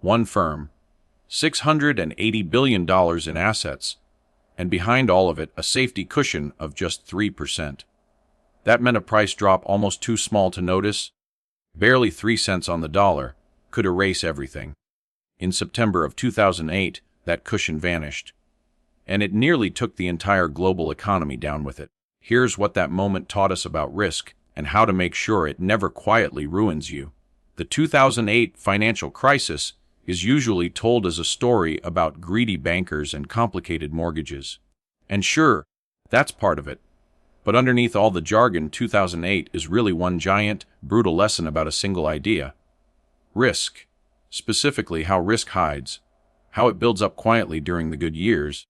One firm, $680 billion in assets, and behind all of it, a safety cushion of just 3%. That meant a price drop almost too small to notice, barely 3 cents on the dollar, could erase everything. In September of 2008, that cushion vanished, and it nearly took the entire global economy down with it. Here's what that moment taught us about risk and how to make sure it never quietly ruins you. The 2008 financial crisis is usually told as a story about greedy bankers and complicated mortgages. And sure, that's part of it. But underneath all the jargon, 2008 is really one giant, brutal lesson about a single idea. Risk. Specifically, how risk hides, how it builds up quietly during the good years,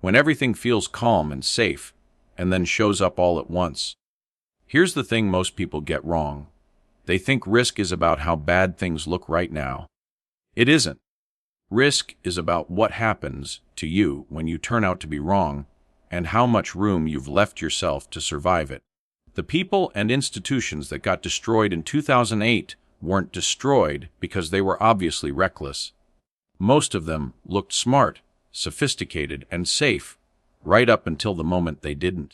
when everything feels calm and safe, and then shows up all at once. Here's the thing most people get wrong. They think risk is about how bad things look right now. It isn't. Risk is about what happens to you when you turn out to be wrong, and how much room you've left yourself to survive it. The people and institutions that got destroyed in 2008 weren't destroyed because they were obviously reckless. Most of them looked smart, sophisticated, and safe, right up until the moment they didn't.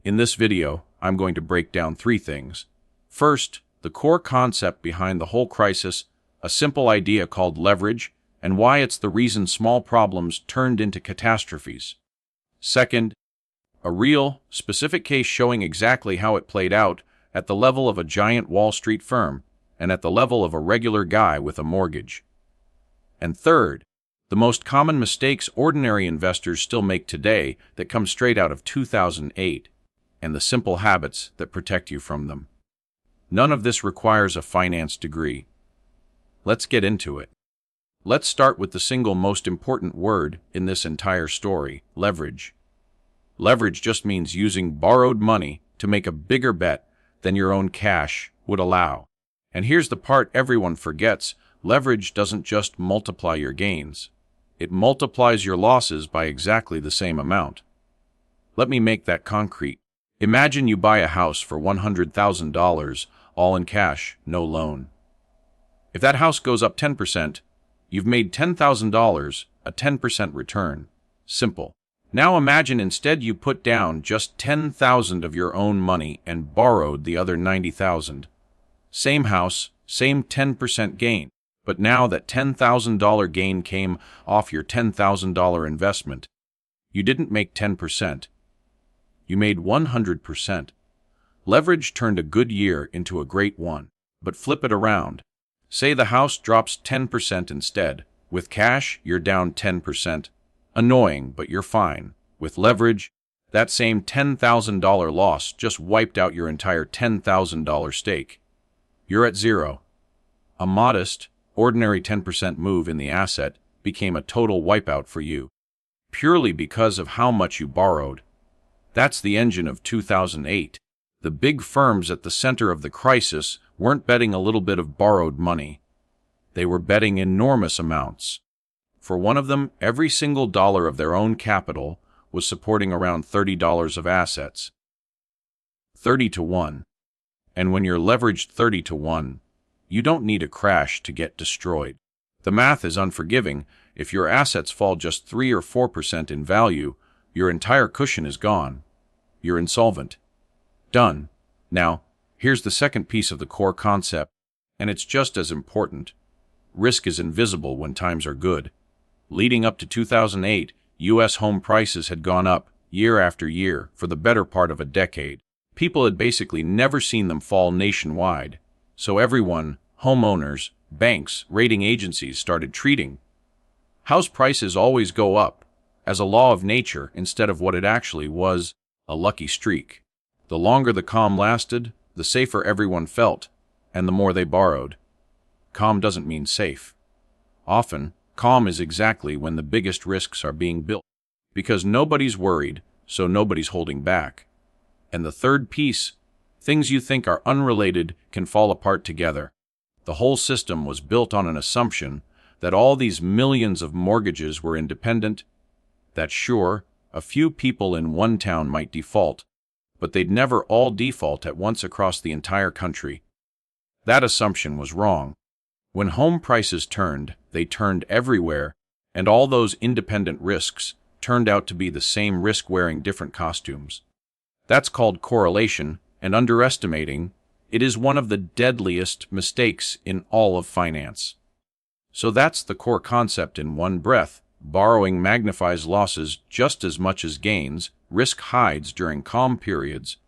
In this video, I'm going to break down 3 things. First, the core concept behind the whole crisis, a simple idea called leverage, and why it's the reason small problems turned into catastrophes. Second, a real, specific case showing exactly how it played out at the level of a giant Wall Street firm and at the level of a regular guy with a mortgage. And third, the most common mistakes ordinary investors still make today that come straight out of 2008, and the simple habits that protect you from them. None of this requires a finance degree. Let's get into it. Let's start with the single most important word in this entire story, leverage. Leverage just means using borrowed money to make a bigger bet than your own cash would allow. And here's the part everyone forgets. Leverage doesn't just multiply your gains. It multiplies your losses by exactly the same amount. Let me make that concrete. Imagine you buy a house for $100,000, all in cash, no loan. If that house goes up 10%, you've made $10,000, a 10% return. Simple. Now imagine instead you put down just $10,000 of your own money and borrowed the other $90,000. Same house, same 10% gain. But now that $10,000 gain came off your $10,000 investment, you didn't make 10%. You made 100%. Leverage turned a good year into a great one. But flip it around. Say the house drops 10% instead. With cash, you're down 10%. Annoying, but you're fine. With leverage, that same $10,000 loss just wiped out your entire $10,000 stake. You're at zero. A modest, ordinary 10% move in the asset became a total wipeout for you, purely because of how much you borrowed. That's the engine of 2008. The big firms at the center of the crisis weren't betting a little bit of borrowed money. They were betting enormous amounts. For one of them, every single dollar of their own capital was supporting around $30 of assets. 30 to 1. And when you're leveraged 30 to 1, you don't need a crash to get destroyed. The math is unforgiving. If your assets fall just 3 or 4% in value, your entire cushion is gone. You're insolvent. Done. Now, here's the second piece of the core concept, and it's just as important. Risk is invisible when times are good. Leading up to 2008, U.S. home prices had gone up year after year for the better part of a decade. People had basically never seen them fall nationwide. So everyone, homeowners, banks, rating agencies started treating house prices always go up as a law of nature instead of what it actually was, a lucky streak. The longer the calm lasted, the safer everyone felt, and the more they borrowed. Calm doesn't mean safe. Often, calm is exactly when the biggest risks are being built, because nobody's worried, so nobody's holding back. And the third piece, things you think are unrelated can fall apart together. The whole system was built on an assumption that all these millions of mortgages were independent, that sure, a few people in one town might default, but they'd never all default at once across the entire country. That assumption was wrong. When home prices turned, They turned everywhere, and all those independent risks turned out to be the same risk wearing different costumes. That's called correlation, and underestimating it is one of the deadliest mistakes in all of finance. So that's the core concept in one breath. Borrowing magnifies losses just as much as gains, risk hides during calm periods,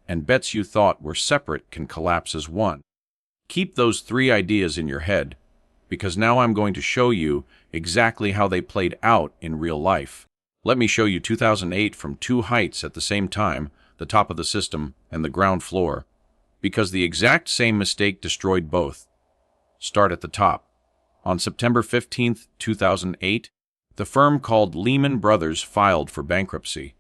and bets you thought were separate can collapse as one. Keep those three ideas in your head, because now I'm going to show you exactly how they played out in real life. Let me show you 2008 from two heights at the same time, the top of the system and the ground floor, because the exact same mistake destroyed both. Start at the top. On September 15, 2008, the firm called Lehman Brothers filed for bankruptcy.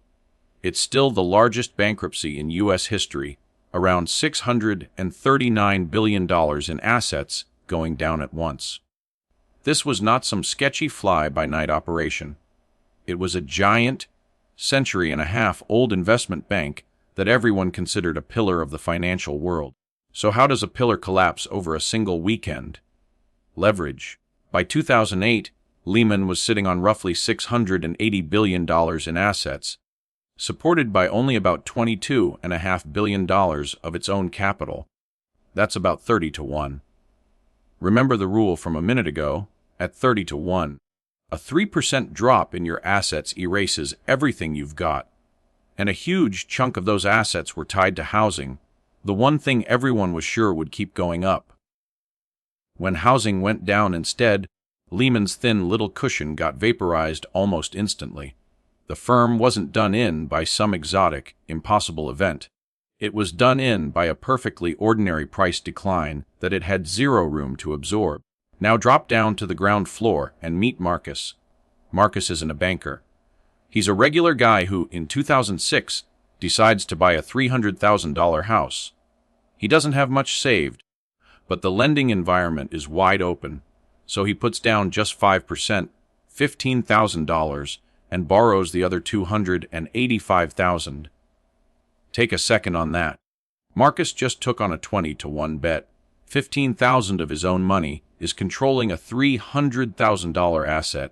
It's still the largest bankruptcy in U.S. history, around $639 billion in assets going down at once. This was not some sketchy fly-by-night operation. It was a giant, century-and-a-half-old investment bank that everyone considered a pillar of the financial world. So how does a pillar collapse over a single weekend? Leverage. By 2008, Lehman was sitting on roughly $680 billion in assets, supported by only about $22.5 billion of its own capital. That's about 30 to 1. Remember the rule from a minute ago, at 30 to 1. A 3% drop in your assets erases everything you've got. And a huge chunk of those assets were tied to housing, the one thing everyone was sure would keep going up. When housing went down instead, Lehman's thin little cushion got vaporized almost instantly. The firm wasn't done in by some exotic, impossible event. It was done in by a perfectly ordinary price decline that it had zero room to absorb. Now drop down to the ground floor and meet Marcus. Marcus isn't a banker. He's a regular guy who, in 2006, decides to buy a $300,000 house. He doesn't have much saved, but the lending environment is wide open, so he puts down just 5%, $15,000, and borrows the other $285,000. Take a second on that. Marcus just took on a 20 to 1 bet. $15,000 of his own money is controlling a $300,000 asset.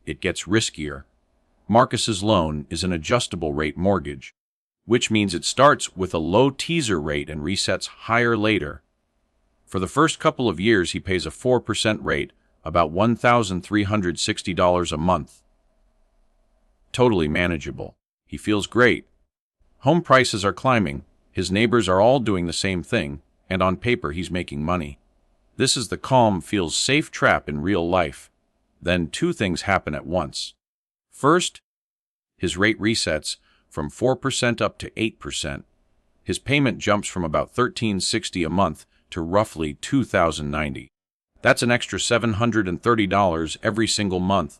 It gets riskier. Marcus's loan is an adjustable rate mortgage, which means it starts with a low teaser rate and resets higher later. For the first couple of years, he pays a 4% rate, about $1,360 a month. Totally manageable. He feels great. Home prices are climbing, his neighbors are all doing the same thing, and on paper he's making money. This is the calm, feels safe trap in real life. Then two things happen at once. First, his rate resets from 4% up to 8%. His payment jumps from about $1,360 a month to roughly $2,090. That's an extra $730 every single month,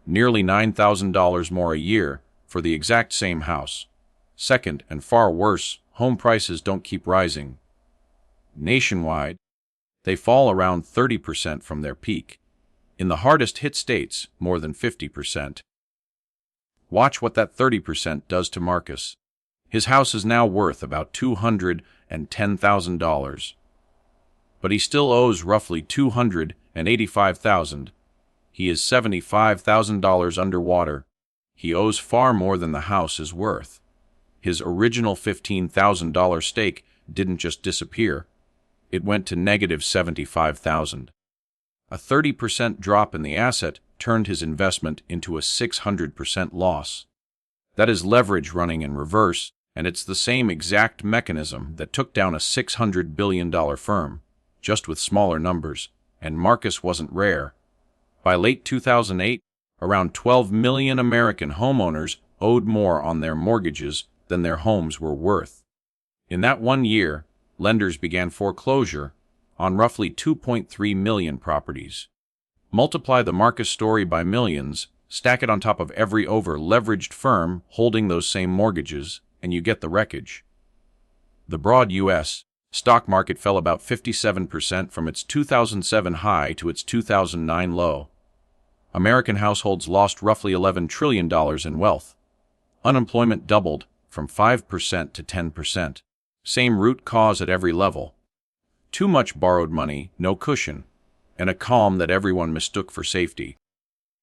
nearly $9,000 more a year for the exact same house. Second, and far worse, home prices don't keep rising. Nationwide, they fall around 30% from their peak. In the hardest hit states, more than 50%. Watch what that 30% does to Marcus. His house is now worth about $210,000. But he still owes roughly $285,000. He is $75,000 underwater. He owes far more than the house is worth. His original $15,000 stake didn't just disappear. It went to negative $75,000. A 30% drop in the asset turned his investment into a 600% loss. That is leverage running in reverse, and it's the same exact mechanism that took down a $600 billion firm, just with smaller numbers, and Marcus wasn't rare. By late 2008, around 12 million American homeowners owed more on their mortgages than their homes were worth. In that 1 year, lenders began foreclosure on roughly 2.3 million properties. Multiply the Marcus story by millions, stack it on top of every over-leveraged firm holding those same mortgages, and you get the wreckage. The broad U.S. stock market fell about 57% from its 2007 high to its 2009 low. American households lost roughly $11 trillion in wealth. Unemployment doubled from 5% to 10%. Same root cause at every level. Too much borrowed money, no cushion. and a calm that everyone mistook for safety.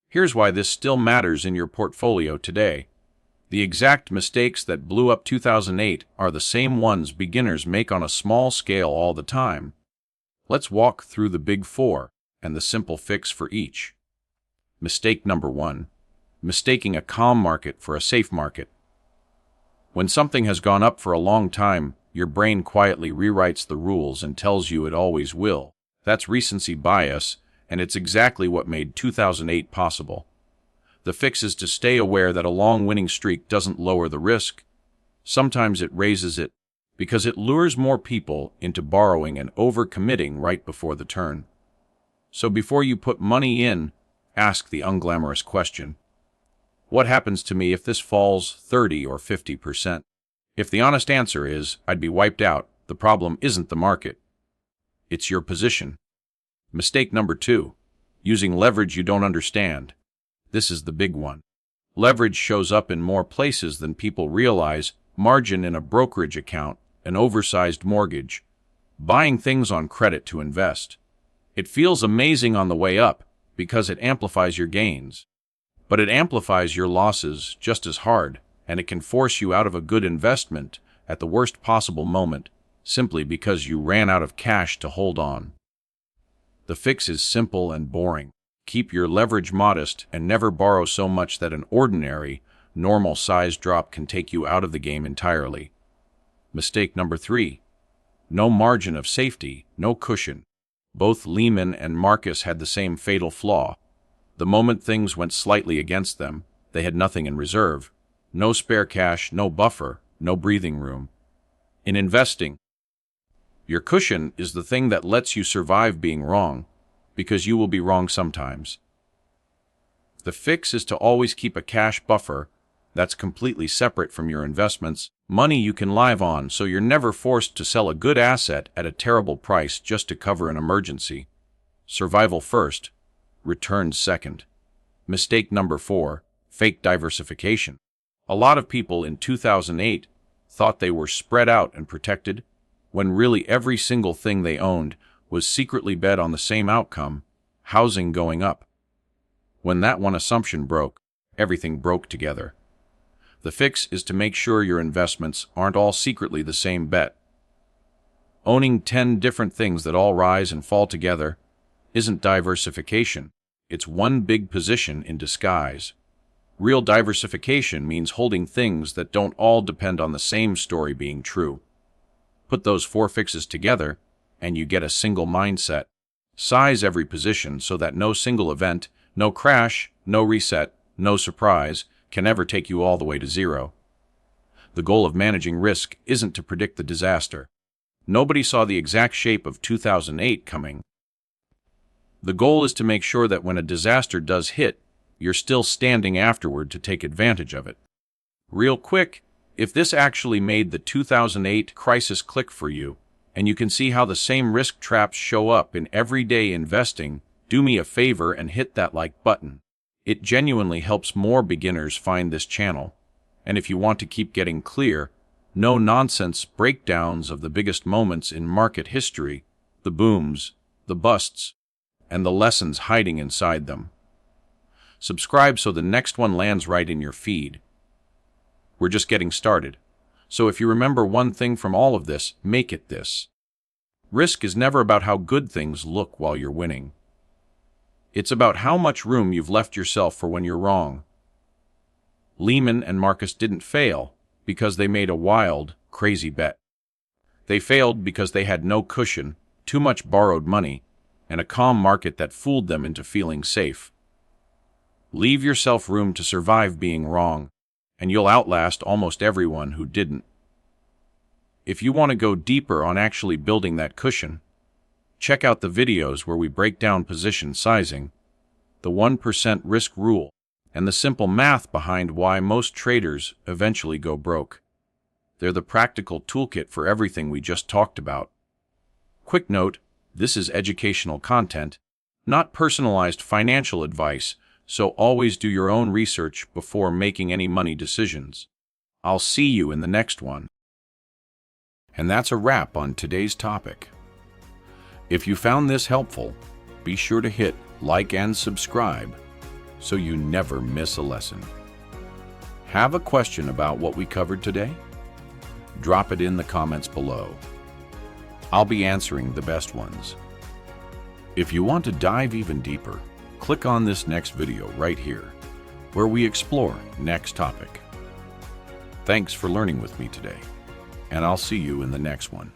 Here's why this still matters in your portfolio today. The exact mistakes that blew up 2008 are the same ones beginners make on a small scale all the time. Let's walk through the big four and the simple fix for each. Mistake number 1. Mistaking a calm market for a safe market. When something has gone up for a long time, your brain quietly rewrites the rules and tells you it always will. That's recency bias, and it's exactly what made 2008 possible. The fix is to stay aware that a long winning streak doesn't lower the risk. Sometimes it raises it, because it lures more people into borrowing and overcommitting right before the turn. So before you put money in, ask the unglamorous question: what happens to me if this falls 30 or 50%? If the honest answer is, I'd be wiped out, the problem isn't the market. It's your position. Mistake number 2. Using leverage you don't understand. This is the big one. Leverage shows up in more places than people realize: margin in a brokerage account, an oversized mortgage, buying things on credit to invest. It feels amazing on the way up because it amplifies your gains. But it amplifies your losses just as hard, and it can force you out of a good investment at the worst possible moment, simply because you ran out of cash to hold on. The fix is simple and boring. Keep your leverage modest and never borrow so much that an ordinary, normal size drop can take you out of the game entirely. Mistake number 3. No margin of safety, no cushion. Both Lehman and Marcus had the same fatal flaw. The moment things went slightly against them, they had nothing in reserve. No spare cash, no buffer, no breathing room. In investing, your cushion is the thing that lets you survive being wrong, because you will be wrong sometimes. The fix is to always keep a cash buffer that's completely separate from your investments, money you can live on, so you're never forced to sell a good asset at a terrible price just to cover an emergency. Survival first, returns second. Mistake number 4, fake diversification. A lot of people in 2008 thought they were spread out and protected, when really every single thing they owned was secretly bet on the same outcome: housing going up. When that one assumption broke, everything broke together. The fix is to make sure your investments aren't all secretly the same bet. Owning 10 different things that all rise and fall together isn't diversification. It's one big position in disguise. Real diversification means holding things that don't all depend on the same story being true. Put those 4 fixes together, and you get a single mindset. Size every position so that no single event, no crash, no reset, no surprise can ever take you all the way to zero. The goal of managing risk isn't to predict the disaster. Nobody saw the exact shape of 2008 coming. The goal is to make sure that when a disaster does hit, you're still standing afterward to take advantage of it. Real quick, if this actually made the 2008 crisis click for you, and you can see how the same risk traps show up in everyday investing, do me a favor and hit that like button. It genuinely helps more beginners find this channel. And if you want to keep getting clear, no-nonsense breakdowns of the biggest moments in market history, the booms, the busts, and the lessons hiding inside them, subscribe so the next one lands right in your feed. We're just getting started. So if you remember one thing from all of this, make it this: risk is never about how good things look while you're winning. It's about how much room you've left yourself for when you're wrong. Lehman and Marcus didn't fail because they made a wild, crazy bet. They failed because they had no cushion, too much borrowed money, and a calm market that fooled them into feeling safe. Leave yourself room to survive being wrong, and you'll outlast almost everyone who didn't. If you want to go deeper on actually building that cushion, check out the videos where we break down position sizing, the 1% risk rule, and the simple math behind why most traders eventually go broke. They're the practical toolkit for everything we just talked about. Quick note, this is educational content, not personalized financial advice, so always do your own research before making any money decisions. I'll see you in the next one. And that's a wrap on today's topic. If you found this helpful, Be sure to hit like and subscribe so you never miss a lesson. Have a question about what we covered today? Drop it in the comments below. I'll be answering the best ones. If you want to dive even deeper, click on this next video right here, where we explore next topic. Thanks for learning with me today, and I'll see you in the next one.